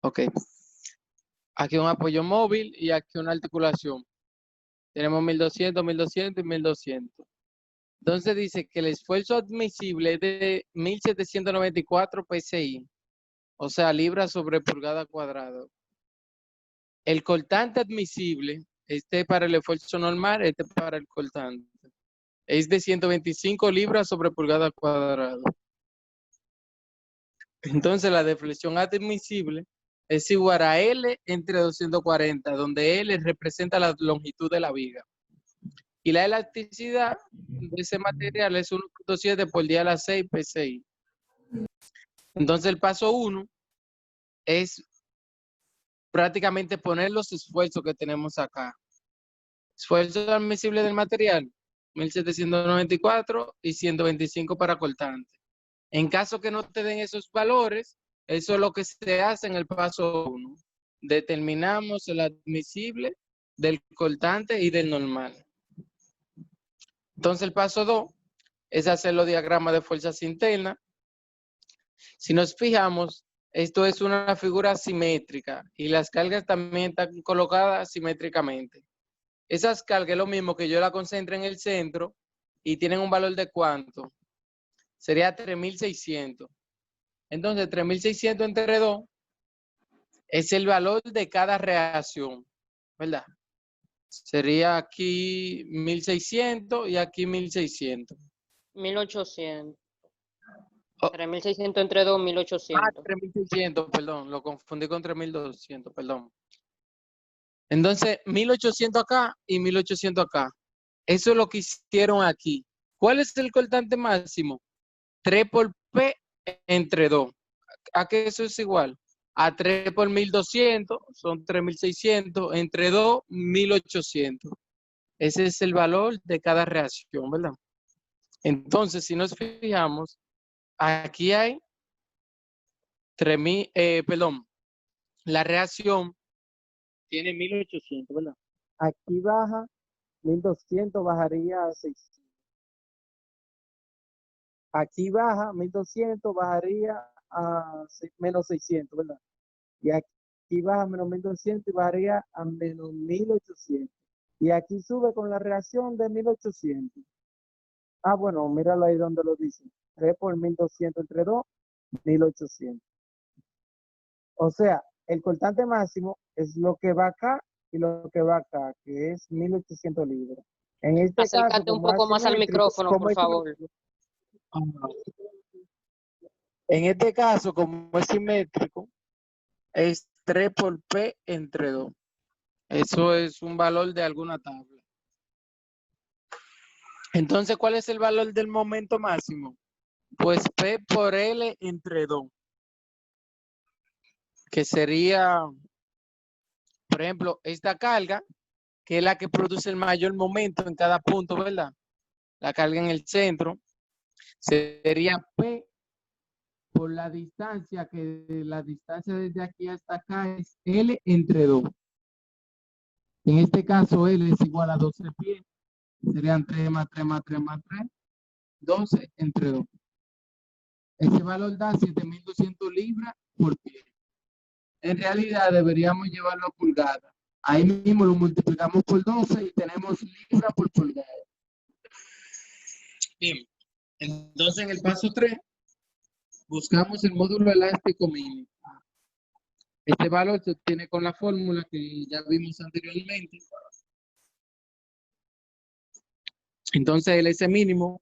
Ok. Aquí un apoyo móvil y aquí una articulación. Tenemos 1200, 1200 y 1200. Entonces dice que el esfuerzo admisible es de 1794 PSI, o sea, libras sobre pulgada cuadrada. El cortante admisible, este para el esfuerzo normal, este para el cortante, es de 125 libras sobre pulgada cuadrada. Entonces la deflexión admisible es igual a L entre 240, donde L representa la longitud de la viga. Y la elasticidad de ese material es 1.7 por 10 a la 6 PSI. Entonces el paso 1 es prácticamente poner los esfuerzos que tenemos acá. Esfuerzo admisible del material, 1794 y 125 para cortante. En caso que no te den esos valores, eso es lo que se hace en el paso 1. Determinamos el admisible del cortante y del normal. Entonces el paso 2 es hacer los diagramas de fuerzas internas. Si nos fijamos, esto es una figura simétrica y las cargas también están colocadas simétricamente. Esas cargas es lo mismo que yo la concentre en el centro y tienen un valor de ¿cuánto? Sería 3600. Entonces 3600 entre 2 es el valor de cada reacción, ¿verdad? Sería aquí 1600 y aquí 1600. 1800. Oh. 3600 entre 2, 1800. 3600, perdón, lo confundí con 3200, perdón. Entonces, 1800 acá y 1800 acá. Eso es lo que hicieron aquí. ¿Cuál es el cortante máximo? 3 por P entre 2. ¿A qué eso es igual? A 3 por 1200, son 3600, entre 2, 1800. Ese es el valor de cada reacción, ¿verdad? Entonces, si nos fijamos, aquí hay 3000, perdón, la reacción tiene 1800, ¿verdad? Aquí baja 1200, bajaría a 600. Aquí baja 1200, bajaría a menos 600, ¿verdad? Y aquí baja menos 1200 y bajaría a menos 1800. Y aquí sube con la reacción de 1800. Ah, bueno, míralo ahí donde lo dice. 3 por 1200 entre 2, 1800. O sea, el cortante máximo es lo que va acá y lo que va acá, que es 1800 libras. En este Acércate caso, un como poco es más al simétrico, micrófono, por favor. En este caso, como es simétrico, es 3 por P entre 2. Eso es un valor de alguna tabla. Entonces, ¿cuál es el valor del momento máximo? Pues P por L entre 2. Que sería, por ejemplo, esta carga, que es la que produce el mayor momento en cada punto, ¿verdad? La carga en el centro, sería P por la distancia, que la distancia desde aquí hasta acá es L entre 2. En este caso, L es igual a 12 pies. Serían 3 más 3 más 3 más 3. 12 entre 2. Ese valor da 7200 libras por pie. En realidad deberíamos llevarlo a pulgadas. Ahí mismo lo multiplicamos por 12 y tenemos libras por pulgada. Bien, entonces en el paso 3 buscamos el módulo elástico mínimo. Este valor se obtiene con la fórmula que ya vimos anteriormente. Entonces el S mínimo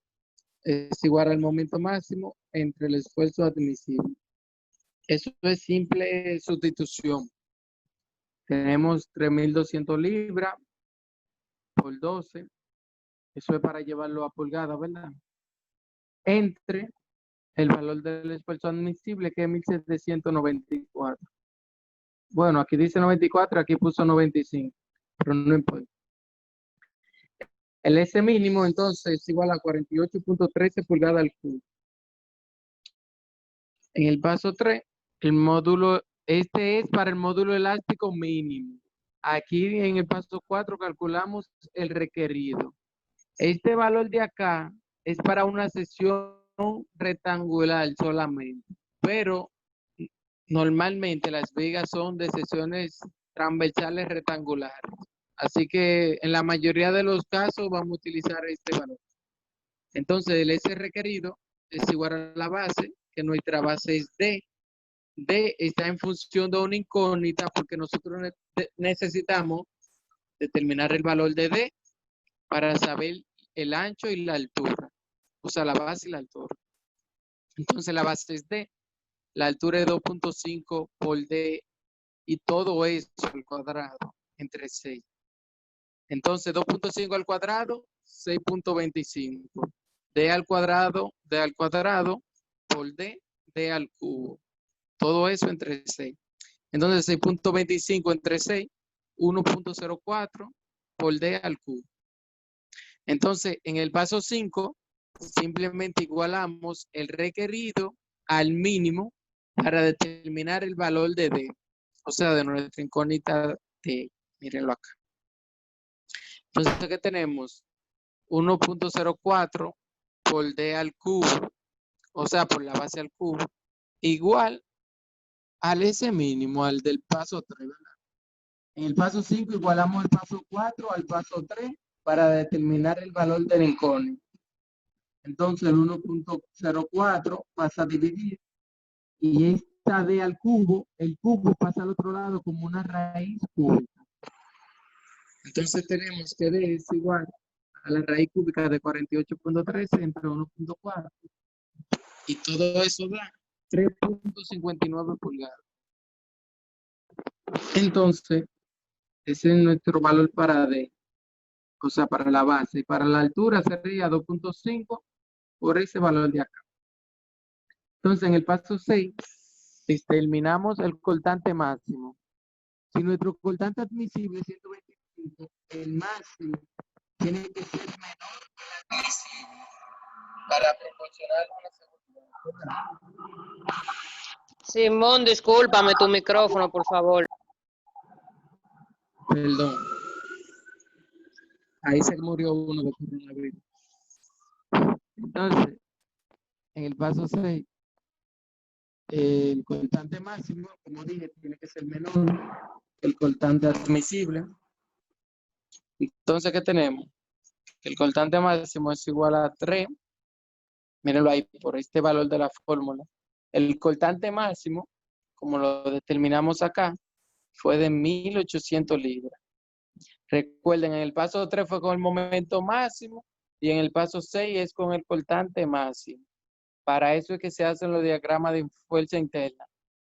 es igual al momento máximo entre el esfuerzo admisible. Eso es simple sustitución. Tenemos 3200 libras por 12. Eso es para llevarlo a pulgadas, ¿verdad? Entre el valor del esfuerzo admisible, que es 1794. Bueno, aquí dice 94, aquí puso 95, pero no importa. El S mínimo, entonces, es igual a 48.13 pulgadas al cubo. En el paso 3, el módulo, este es para el módulo elástico mínimo. Aquí en el paso 4 calculamos el requerido. Este valor de acá es para una sección rectangular solamente, pero Normalmente las vigas son de secciones transversales rectangulares. Así que en la mayoría de los casos vamos a utilizar este valor. Entonces el S requerido es igual a la base, que nuestra base es D. D está en función de una incógnita porque nosotros necesitamos determinar el valor de D para saber el ancho y la altura. O sea, la base y la altura. Entonces la base es D, la altura es 2.5 por D y todo eso al cuadrado entre 6. Entonces 2.5 al cuadrado, 6.25. D al cuadrado por D, D al cubo. Todo eso entre 6. Entonces 6.25 entre 6, 1.04 por D al cubo. Entonces en el paso 5, simplemente igualamos el requerido al mínimo para determinar el valor de D. O sea, de nuestra incógnita D. Mírenlo acá. Entonces, ¿qué tenemos? 1.04 por D al cubo, o sea, por la base al cubo, igual al S mínimo, al del paso 3, ¿verdad? En el paso 5 igualamos el paso 4 al paso 3 para determinar el valor del incógnito. Entonces, el 1.04 pasa a dividir y esta D al cubo, el cubo pasa al otro lado como una raíz cúbica. Entonces tenemos que D es igual a la raíz cúbica de 48.13 entre 1.4. Y todo eso da 3.59 pulgadas. Entonces, ese es nuestro valor para D, o sea, para la base. Para la altura sería 2.5 por ese valor de acá. Entonces, en el paso 6, determinamos el cortante máximo. Si nuestro cortante admisible es 125, el máximo tiene que ser menor que el admisible para proporcionar una seguridad. Simón, discúlpame tu micrófono, por favor. Perdón. Ahí se murió uno de coronavirus. Entonces, en el paso 6, el cortante máximo, como dije, tiene que ser menor que el cortante admisible. Entonces, ¿qué tenemos? Que el cortante máximo es igual a 3. Mírenlo ahí, por este valor de la fórmula. El cortante máximo, como lo determinamos acá, fue de 1.800 libras. Recuerden, en el paso 3 fue con el momento máximo y en el paso 6 es con el cortante máximo. Para eso es que se hacen los diagramas de fuerza interna,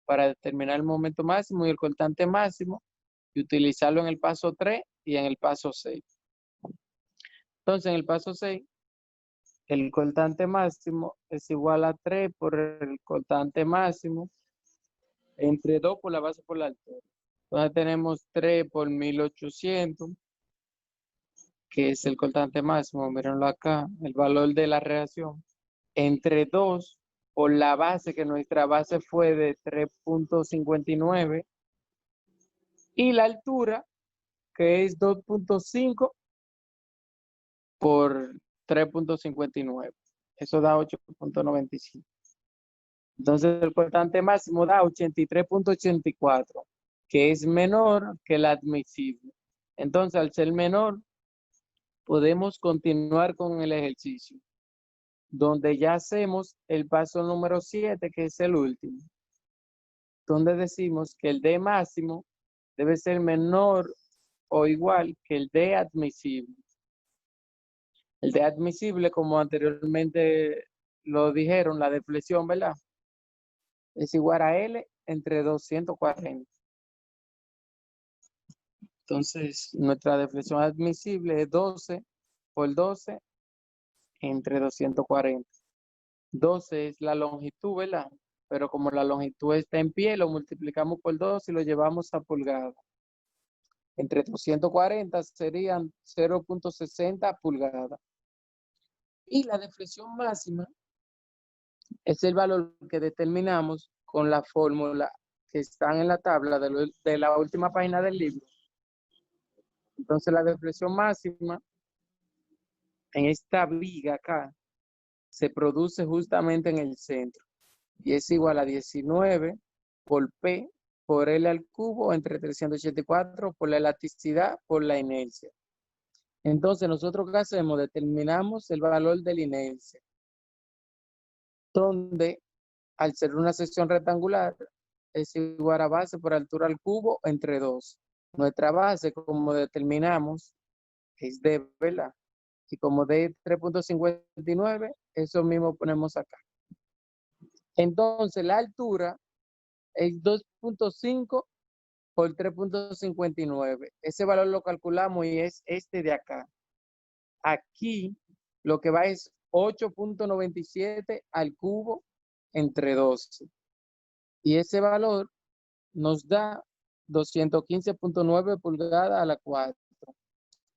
para determinar el momento máximo y el cortante máximo y utilizarlo en el paso 3 y en el paso 6. Entonces, en el paso 6, el cortante máximo es igual a 3 por el cortante máximo entre 2 por la base por la altura. Entonces tenemos 3 por 1.800, que es el cortante máximo, mírenlo acá, el valor de la reacción, entre 2 por la base, que nuestra base fue de 3.59, y la altura, que es 2.5 por 3.59. Eso da 8.95. Entonces el cortante máximo da 83.84, que es menor que el admisible. Entonces, al ser menor, podemos continuar con el ejercicio, donde ya hacemos el paso número 7, que es el último, donde decimos que el D máximo debe ser menor o igual que el D admisible. El D admisible, como anteriormente lo dijeron, la deflexión, ¿verdad? Es igual a L entre 240. Entonces, nuestra deflexión admisible es 12 por 12 entre 240. 12 es la longitud, ¿verdad? Pero como la longitud está en pie, lo multiplicamos por 2 y lo llevamos a pulgadas. Entre 240 serían 0.60 pulgadas. Y la deflexión máxima es el valor que determinamos con la fórmula que está en la tabla de la última página del libro. Entonces la deflexión máxima en esta viga acá se produce justamente en el centro y es igual a 19 por P por L al cubo entre 384 por la elasticidad por la inercia. Entonces, nosotros ¿qué hacemos? Determinamos el valor de la inercia, donde al ser una sección rectangular es igual a base por altura al cubo entre 2. Nuestra base, como determinamos, es D, ¿verdad? Y como D es 3.59, eso mismo ponemos acá. Entonces, la altura es 2.5 por 3.59. Ese valor lo calculamos y es este de acá. Aquí lo que va es 8.97 al cubo entre 12. Y ese valor nos da 215.9 pulgadas a la 4.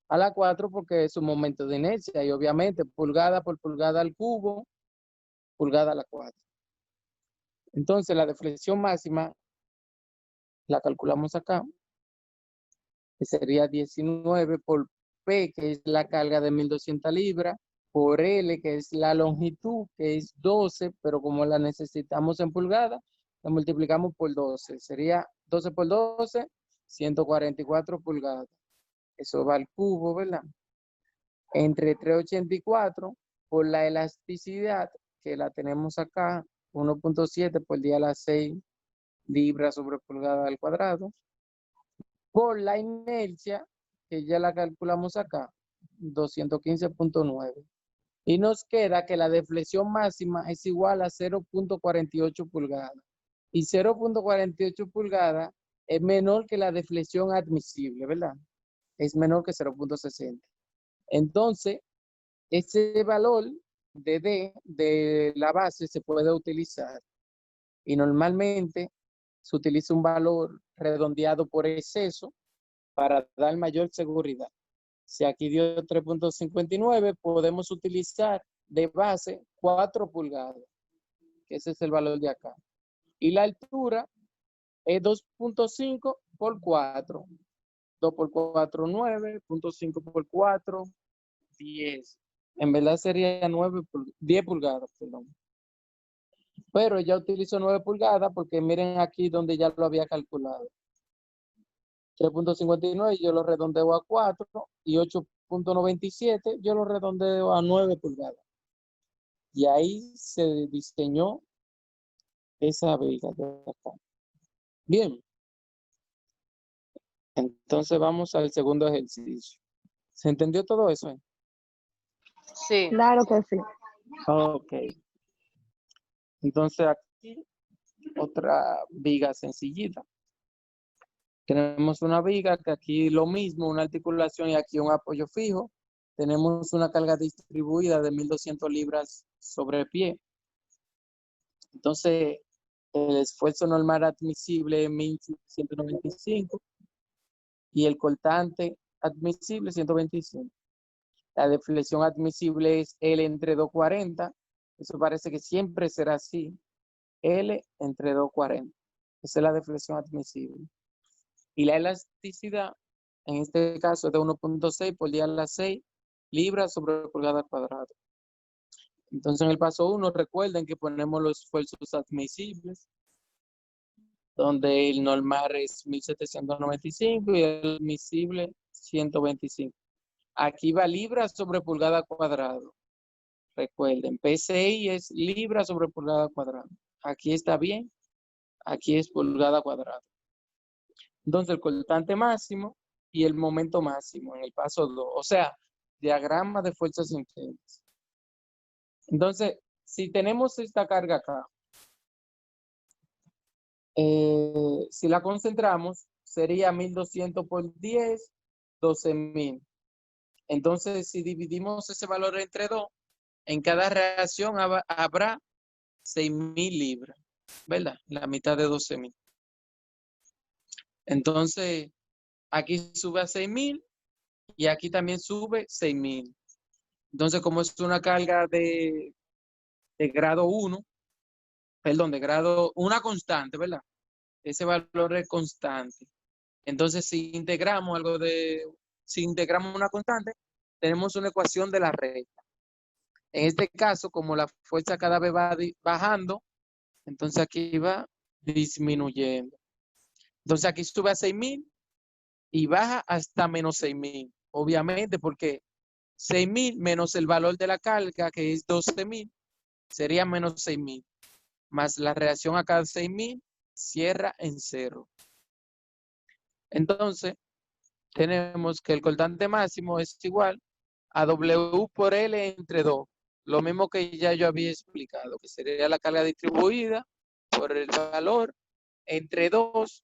A la 4 porque es un momento de inercia y obviamente pulgada por pulgada al cubo, pulgada a la 4. Entonces la deflexión máxima la calculamos acá, que sería 19 por P, que es la carga de 1200 libras, por L, que es la longitud, que es 12, pero como la necesitamos en pulgadas, la multiplicamos por 12. Sería 12 por 12, 144 pulgadas. Eso va al cubo, ¿verdad? Entre 384 por la elasticidad, que la tenemos acá, 1.7 por 10 a la 6 libras sobre pulgada al cuadrado, por la inercia, que ya la calculamos acá, 215.9. Y nos queda que la deflexión máxima es igual a 0.48 pulgadas. Y 0.48 pulgadas es menor que la deflexión admisible, ¿verdad? Es menor que 0.60. Entonces, ese valor de D de la base se puede utilizar. Y normalmente se utiliza un valor redondeado por exceso para dar mayor seguridad. Si aquí dio 3.59, podemos utilizar de base 4 pulgadas, que ese es el valor de acá. Y la altura es 2.5 por 4. 2 por 4, 9. 0.5 por 4, 10. En verdad sería 10 pulgadas, perdón. Pero ya utilizo 9 pulgadas porque miren aquí donde ya lo había calculado. 3.59 yo lo redondeo a 4 y 8.97 yo lo redondeo a 9 pulgadas. Y ahí se diseñó esa viga de acá. Bien. Entonces vamos al segundo ejercicio. ¿Se entendió todo eso? Sí. Claro que sí. Ok. Entonces aquí otra viga sencillita. Tenemos una viga que aquí lo mismo, una articulación y aquí un apoyo fijo. Tenemos una carga distribuida de 1200 libras sobre pie. Entonces, el esfuerzo normal admisible es 1195 y el cortante admisible 125. La deflexión admisible es L entre 240. Eso parece que siempre será así. L entre 240. Esa es la deflexión admisible. Y la elasticidad, en este caso, es de 1.6 por 10 a la 6 libras sobre pulgada cuadrada. Entonces, en el paso 1, recuerden que ponemos los esfuerzos admisibles, donde el normal es 1795 y el admisible 125. Aquí va libras sobre pulgada cuadrado. Recuerden, PSI es libra sobre pulgada cuadrada. Aquí está bien, aquí es pulgada cuadrada. Entonces, el cortante máximo y el momento máximo en el paso 2. O sea, diagrama de fuerzas intensas. Entonces, si tenemos esta carga acá, si la concentramos, sería 1200 por 10, 12.000. Entonces, si dividimos ese valor entre 2, en cada reacción habrá 6.000 libras, ¿verdad? La mitad de 12.000. Entonces, aquí sube a 6.000 y aquí también sube 6.000. Entonces, como es una carga de grado 1, perdón, de grado, una constante, ¿verdad? Ese valor es constante. Entonces, si integramos una constante, tenemos una ecuación de la recta. En este caso, como la fuerza cada vez va bajando, entonces aquí va disminuyendo. Entonces aquí sube a 6.000 y baja hasta menos 6.000. Obviamente porque 6.000 menos el valor de la carga, que es 12.000, sería menos 6.000. Más la reacción a cada 6.000 cierra en 0. Entonces, tenemos que el cortante máximo es igual a W por L entre 2. Lo mismo que ya yo había explicado, que sería la carga distribuida por el valor entre 2,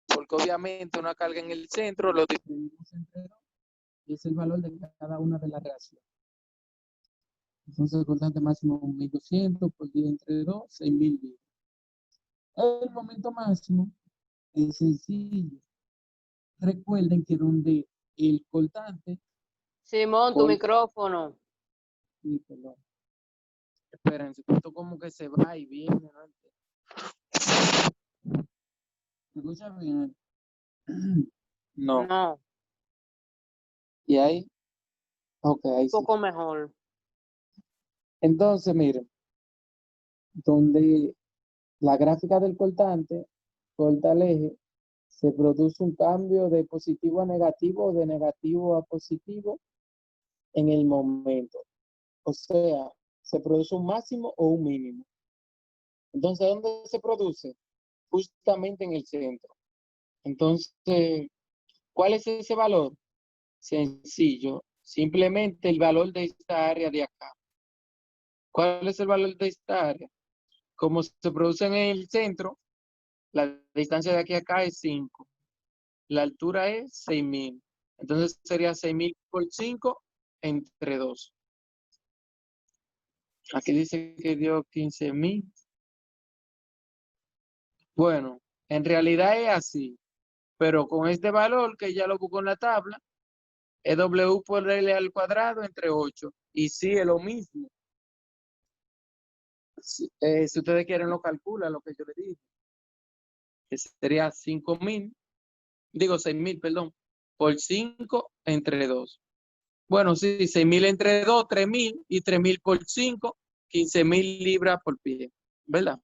porque obviamente una carga en el centro lo distribuimos entre 2 y es el valor de cada una de las reacciones. Entonces el cortante máximo 1.200 por 10 entre 2, 6.000 libras. El momento máximo es sencillo. Recuerden que donde el cortante... Simón, tu micrófono. Sí, perdón. Espérense, esto como que se va y viene. ¿Me escuchan bien? No. No, ¿Y ahí? Ok, ahí un sí. poco mejor. Entonces, miren, donde la gráfica del cortante corta el eje, se produce un cambio de positivo a negativo o de negativo a positivo en el momento. O sea, se produce un máximo o un mínimo. Entonces, ¿dónde se produce? Justamente en el centro. Entonces, ¿cuál es ese valor? Sencillo, simplemente el valor de esta área de acá. ¿Cuál es el valor de esta área? Como se produce en el centro, la distancia de aquí a acá es 5. La altura es 6.000. Entonces sería 6.000 por 5 entre 2. Aquí dice que dio 15.000. Bueno, en realidad es así. Pero con este valor que ya lo busco en la tabla, es W por L al cuadrado entre 8. Y sí, es lo mismo. Si ustedes quieren lo calcula lo que yo les dije. Que sería 5.000, digo 6.000, perdón, por 5 entre 2. Bueno, sí, 6.000 entre 2, 3.000 y 3.000 por 5, 15.000 libras por pie, ¿verdad?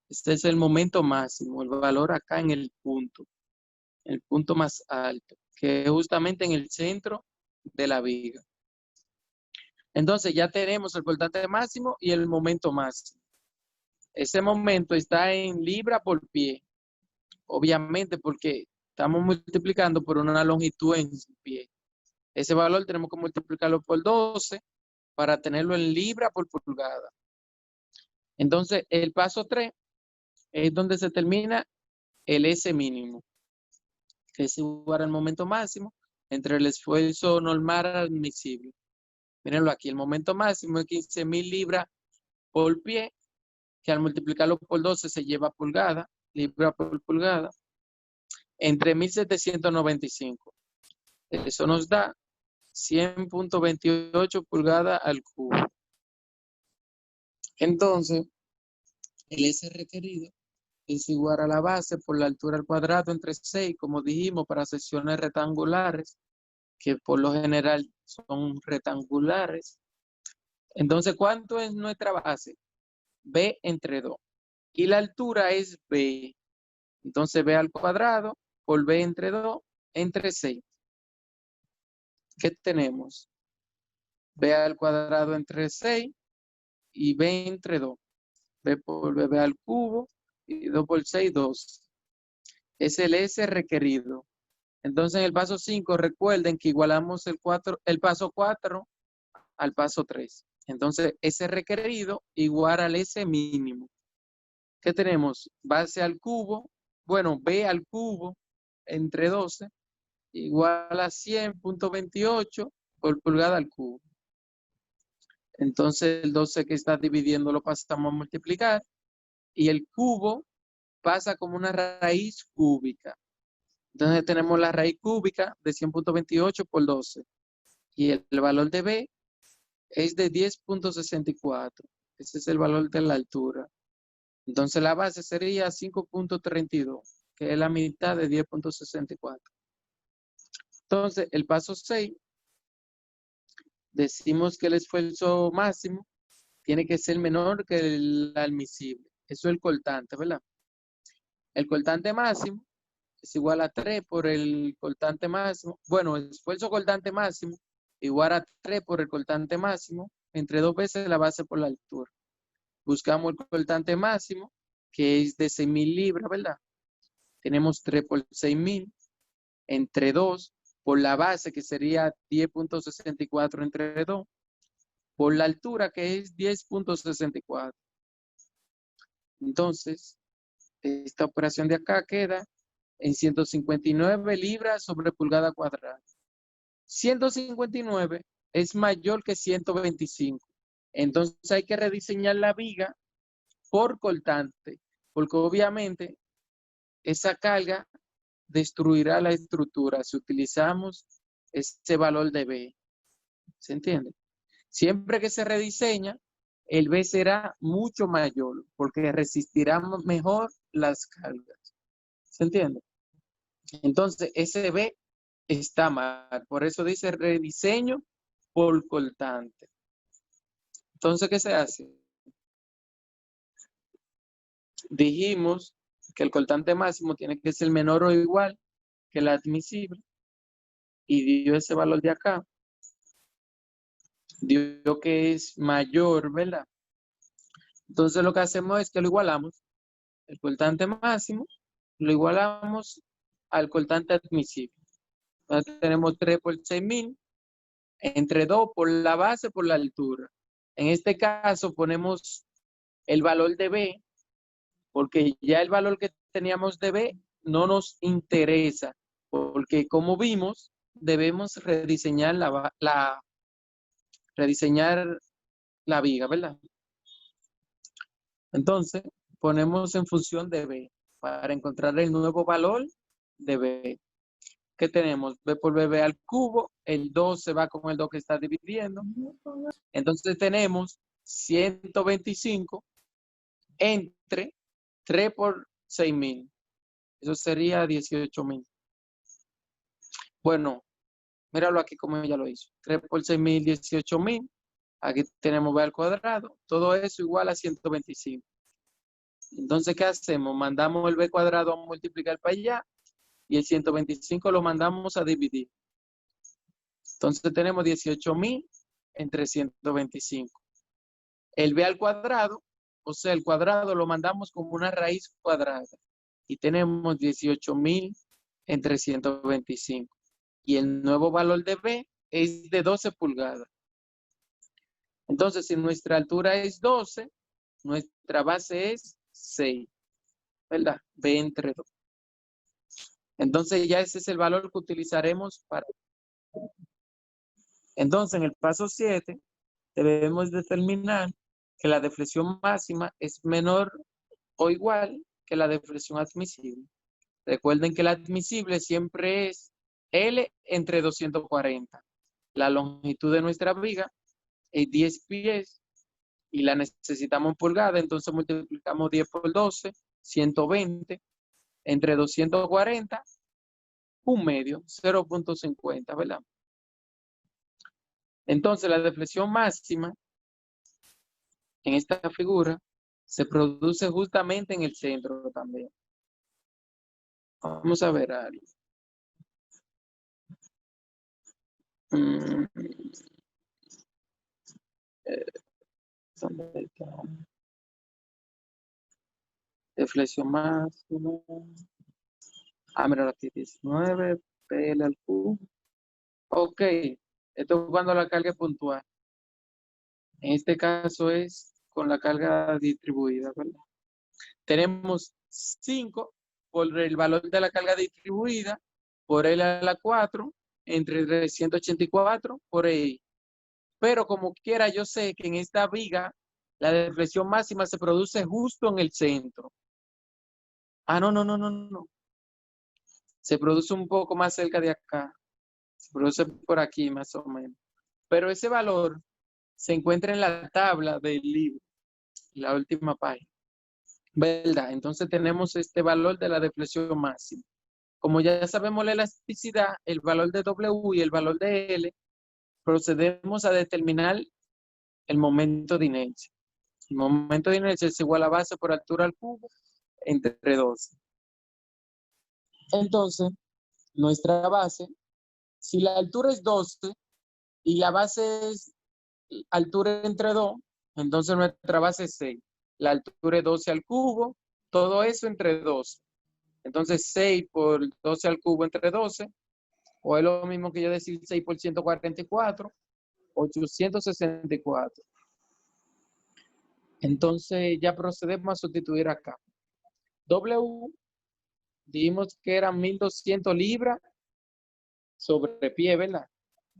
Este es el momento máximo, el valor acá en el punto más alto, que es justamente en el centro de la viga. Entonces ya tenemos el cortante máximo y el momento máximo. Ese momento está en libra por pie, obviamente porque estamos multiplicando por una longitud en pie. Ese valor tenemos que multiplicarlo por 12 para tenerlo en libra por pulgada. Entonces, el paso 3 es donde se termina el S mínimo, que es igual al momento máximo entre el esfuerzo normal admisible. Mírenlo aquí, el momento máximo es 15.000 libras por pie, que al multiplicarlo por 12 se lleva pulgada, libra por pulgada, entre 1.795. Eso nos da 100.28 pulgadas al cubo. Entonces, el S requerido es igual a la base por la altura al cuadrado entre 6, como dijimos, para secciones rectangulares, que por lo general son rectangulares. Entonces, ¿cuánto es nuestra base? B entre 2. Y la altura es B. Entonces, B al cuadrado por B entre 2 entre 6. ¿Qué tenemos? B al cuadrado entre 6 y B entre 2. B por B al cubo y 2 por 6, 2. Es el S requerido. Entonces, en el paso 5, recuerden que igualamos el paso 4 al paso 3. Entonces, S requerido igual al S mínimo. ¿Qué tenemos? Base al cubo, bueno, B al cubo entre 12 igual a 100.28 por pulgada al cubo. Entonces, el 12 que está dividiendo lo pasamos a multiplicar y el cubo pasa como una raíz cúbica. Entonces tenemos la raíz cúbica de 100.28 por 12. Y el valor de B es de 10.64. Ese es el valor de la altura. Entonces la base sería 5.32, que es la mitad de 10.64. Entonces el paso 6, decimos que el esfuerzo máximo tiene que ser menor que el admisible. Eso es el cortante, ¿verdad? El cortante máximo es igual a 3 por el cortante máximo. Bueno, el esfuerzo cortante máximo igual a 3 por el cortante máximo, entre 2 veces la base por la altura. Buscamos el cortante máximo, que es de 6.000 libras, ¿verdad? Tenemos 3 por 6.000, entre 2, por la base, que sería 10.64 entre 2, por la altura, que es 10.64. Entonces, esta operación de acá queda en 159 libras sobre pulgada cuadrada. 159 es mayor que 125. Entonces hay que rediseñar la viga por cortante, porque obviamente esa carga destruirá la estructura si utilizamos ese valor de B. ¿Se entiende? Siempre que se rediseña, el B será mucho mayor, porque resistirá mejor las cargas. ¿Se entiende? Entonces, ese B está mal. Por eso dice rediseño por cortante. Entonces, ¿qué se hace? Dijimos que el cortante máximo tiene que ser menor o igual que el admisible. Y dio ese valor de acá. Dio que es mayor, ¿verdad? Entonces, lo que hacemos es que lo igualamos. El cortante máximo lo igualamos al cortante admisible. Entonces, tenemos 3 por 6.000, entre 2 por la base por la altura. En este caso ponemos el valor de B, porque ya el valor que teníamos de B no nos interesa, porque como vimos, debemos rediseñar rediseñar la viga, ¿verdad? Entonces, ponemos en función de B para encontrar el nuevo valor de B. ¿Qué tenemos? B por B al cubo, el 2 se va con el 2 que está dividiendo. Entonces tenemos 125 entre 3 por 6.000. Eso sería 18.000. Bueno, míralo aquí como ella lo hizo. 3 por 6.000, 18.000. Aquí tenemos B al cuadrado. Todo eso igual a 125. Entonces, ¿qué hacemos? Mandamos el B cuadrado a multiplicar para allá y el 125 lo mandamos a dividir. Entonces tenemos 18.000 entre 125. El B al cuadrado, o sea, el cuadrado lo mandamos como una raíz cuadrada. Y tenemos 18.000 entre 125. Y el nuevo valor de B es de 12 pulgadas. Entonces, si nuestra altura es 12, nuestra base es 6. ¿Verdad? B entre 2. Entonces, ya ese es el valor que utilizaremos para... Entonces, en el paso 7, debemos determinar que la deflexión máxima es menor o igual que la deflexión admisible. Recuerden que la admisible siempre es L entre 240. La longitud de nuestra viga es 10 pies y la necesitamos en pulgadas, entonces multiplicamos 10 por 12, 120, entre 240, un medio, 0.50, ¿verdad? Entonces la deflexión máxima en esta figura se produce justamente en el centro también. Vamos a ver algo. ¿Dónde está? Deflexión máxima. Mira, aquí 19, PL al cubo. Ok, esto es cuando la carga es puntual. En este caso es con la carga distribuida, ¿verdad? Tenemos 5 por el valor de la carga distribuida, por L a la 4, entre 384 por E. Pero como quiera, yo sé que en esta viga la deflexión máxima se produce justo en el centro. No. Se produce un poco más cerca de acá. Se produce por aquí más o menos. Pero ese valor se encuentra en la tabla del libro, la última página. ¿Verdad? Entonces tenemos este valor de la deflexión máxima. Como ya sabemos la elasticidad, el valor de W y el valor de L, procedemos a determinar el momento de inercia. El momento de inercia es igual a base por altura al cubo entre 12. Entonces, nuestra base, si la altura es 12 y la base es altura entre 2, entonces nuestra base es 6. La altura es 12 al cubo, todo eso entre 12. Entonces 6 por 12 al cubo entre 12, o es lo mismo que yo decir 6 por 144, 864. Entonces ya procedemos a sustituir acá. W, dijimos que eran 1200 libras sobre pie, ¿verdad?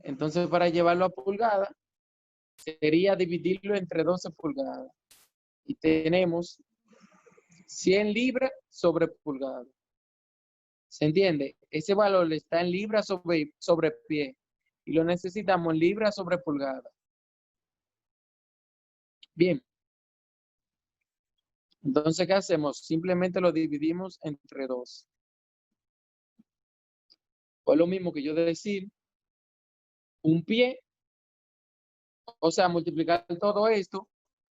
Entonces para llevarlo a pulgada, sería dividirlo entre 12 pulgadas. Y tenemos 100 libras sobre pulgada. ¿Se entiende? Ese valor está en libras sobre pie. Y lo necesitamos en libras sobre pulgada. Bien. Entonces, ¿qué hacemos? Simplemente lo dividimos entre 2. Pues lo mismo que yo de decir, un pie, o sea, multiplicar todo esto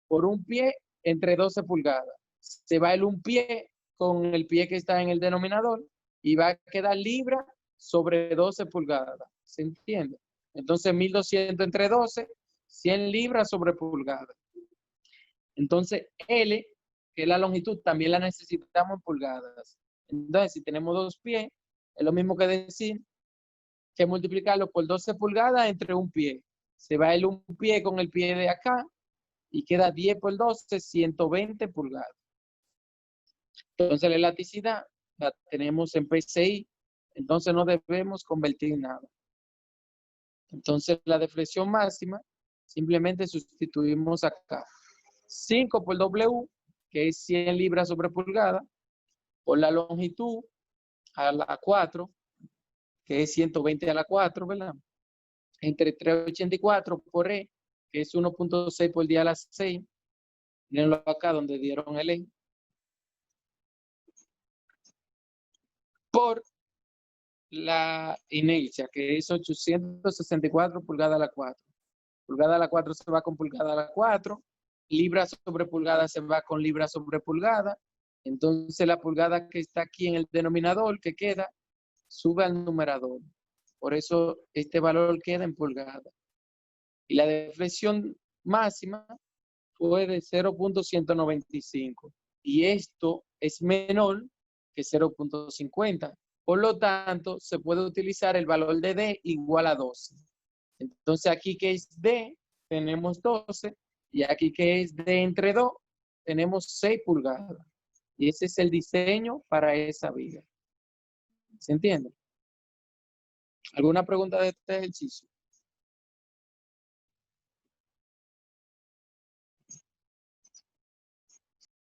por un pie entre 12 pulgadas. Se va el un pie con el pie que está en el denominador y va a quedar libra sobre 12 pulgadas. ¿Se entiende? Entonces, 1200 entre 12, 100 libras sobre pulgada. Entonces, L, que es la longitud, también la necesitamos en pulgadas. Entonces, si tenemos 2 pies, es lo mismo que decir que multiplicarlo por 12 pulgadas entre un pie. Se va el un pie con el pie de acá y queda 10 por 12, 120 pulgadas. Entonces, la elasticidad la tenemos en PSI, entonces no debemos convertir nada. Entonces, la deflexión máxima, simplemente sustituimos acá. 5 por W, que es 100 libras sobre pulgada, por la longitud a la 4, que es 120 a la 4, ¿verdad? Entre 384 por E, que es 1.6 por 10 a la 6. Mírenlo acá donde dieron el E. Por la inercia, que es 864 pulgadas a la 4. Pulgada a la 4 se va con pulgada a la 4. Libra sobre pulgada se va con libra sobre pulgada. Entonces la pulgada que está aquí en el denominador, que queda, sube al numerador. Por eso este valor queda en pulgada. Y la deflexión máxima fue de 0.195. Y esto es menor que 0.50. Por lo tanto, se puede utilizar el valor de D igual a 12. Entonces aquí que es D, tenemos 12. Y aquí que es D entre 2, tenemos 6 pulgadas. Y ese es el diseño para esa viga. ¿Se entiende? ¿Alguna pregunta de este ejercicio?